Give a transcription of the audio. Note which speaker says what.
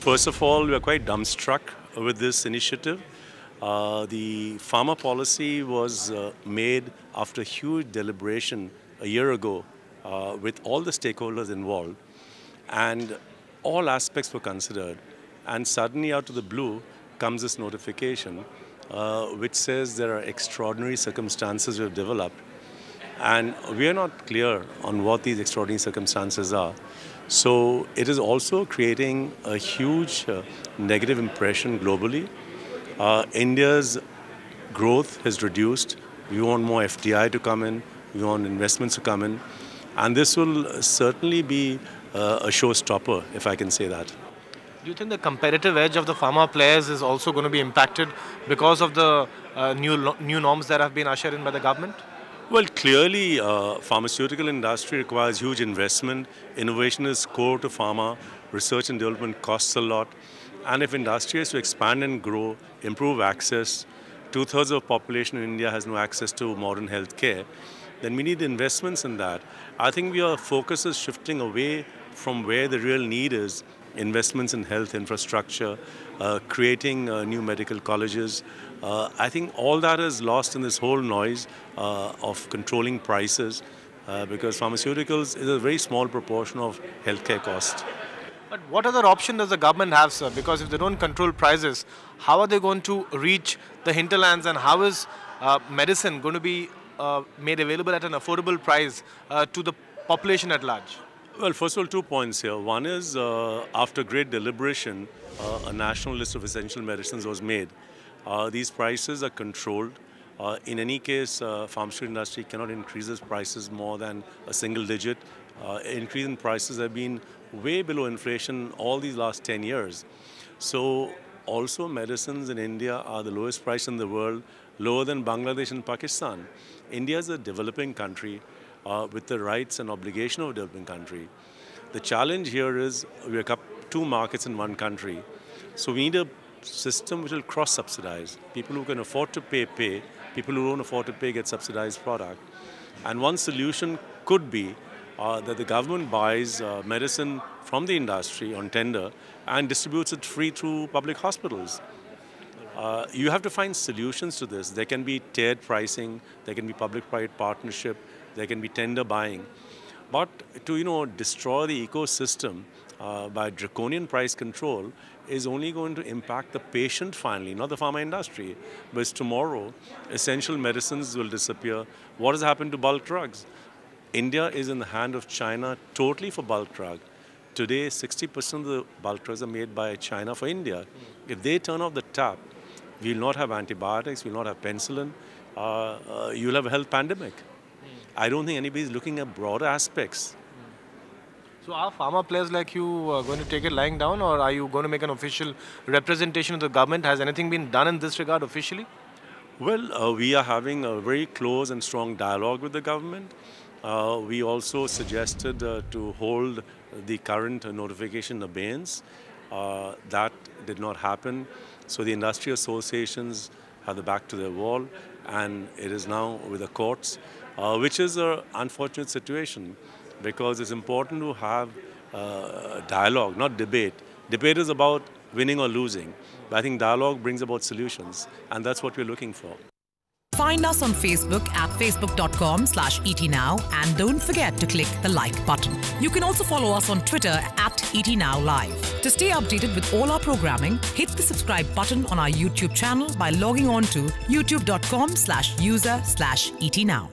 Speaker 1: First of all, we are quite dumbstruck with this initiative. The pharma policy was made after huge deliberation a year ago with all the stakeholders involved, and all aspects were considered. And suddenly, out of the blue, comes this notification which says there are extraordinary circumstances we have developed. And we are not clear on what these extraordinary circumstances are. So it is also creating a huge negative impression globally. India's growth has reduced. We want more FDI to come in. We want investments to come in. And this will certainly be a showstopper, if I can say that.
Speaker 2: Do you think the competitive edge of the pharma players is also going to be impacted because of the new norms that have been ushered in by the government?
Speaker 1: Well, clearly, pharmaceutical industry requires huge investment. Innovation is core to pharma. Research and development costs a lot. And if industry is to expand and grow, improve access, 2/3 of the population in India has no access to modern health care, then we need investments in that. I think our focus is shifting away from where the real need is, investments in health infrastructure, creating new medical colleges. I think all that is lost in this whole noise of controlling prices because pharmaceuticals is a very small proportion of healthcare cost.
Speaker 2: But what other option does the government have, sir? Because if they don't control prices, how are they going to reach the hinterlands, and how is medicine going to be made available at an affordable price to the population at large?
Speaker 1: Well, first of all, 2 points here. One is, after great deliberation, a national list of essential medicines was made. These prices are controlled. In any case, pharmaceutical industry cannot increase its prices more than a single digit. Increase in prices have been way below inflation all these last 10 years. So also medicines in India are the lowest price in the world, lower than Bangladesh and Pakistan. India is a developing country with the rights and obligation of a developing country. The challenge here is we have two markets in one country. So we need a system which will cross-subsidize. People who can afford to pay, pay. People who don't afford to pay get subsidized product. And one solution could be that the government buys medicine from the industry on tender and distributes it free through public hospitals. You have to find solutions to this. There can be tiered pricing, there can be public-private partnership, there can be tender buying. But to destroy the ecosystem by draconian price control is only going to impact the patient finally, not the pharma industry. But tomorrow, essential medicines will disappear. What has happened to bulk drugs? India is in the hand of China totally for bulk drug. Today, 60% of the bulk drugs are made by China for India. If they turn off the tap, we will not have antibiotics, we will not have penicillin, you will have a health pandemic. I don't think anybody is looking at broader aspects.
Speaker 2: So are pharma players like you going to take it lying down, or are you going to make an official representation of the government? Has anything been done in this regard officially?
Speaker 1: Well, we are having a very close and strong dialogue with the government. We also suggested to hold the current notification abeyance. That did not happen. So the industry associations have the back to their wall, and it is now with the courts, which is an unfortunate situation because it's important to have dialogue, not debate. Debate is about winning or losing. But I think dialogue brings about solutions, and that's what we're looking for.
Speaker 3: Find us on Facebook at facebook.com/ETNow, and don't forget to click the like button. You can also follow us on Twitter at ETNowLive. To stay updated with all our programming, hit the subscribe button on our YouTube channel by logging on to youtube.com/user/ETNow.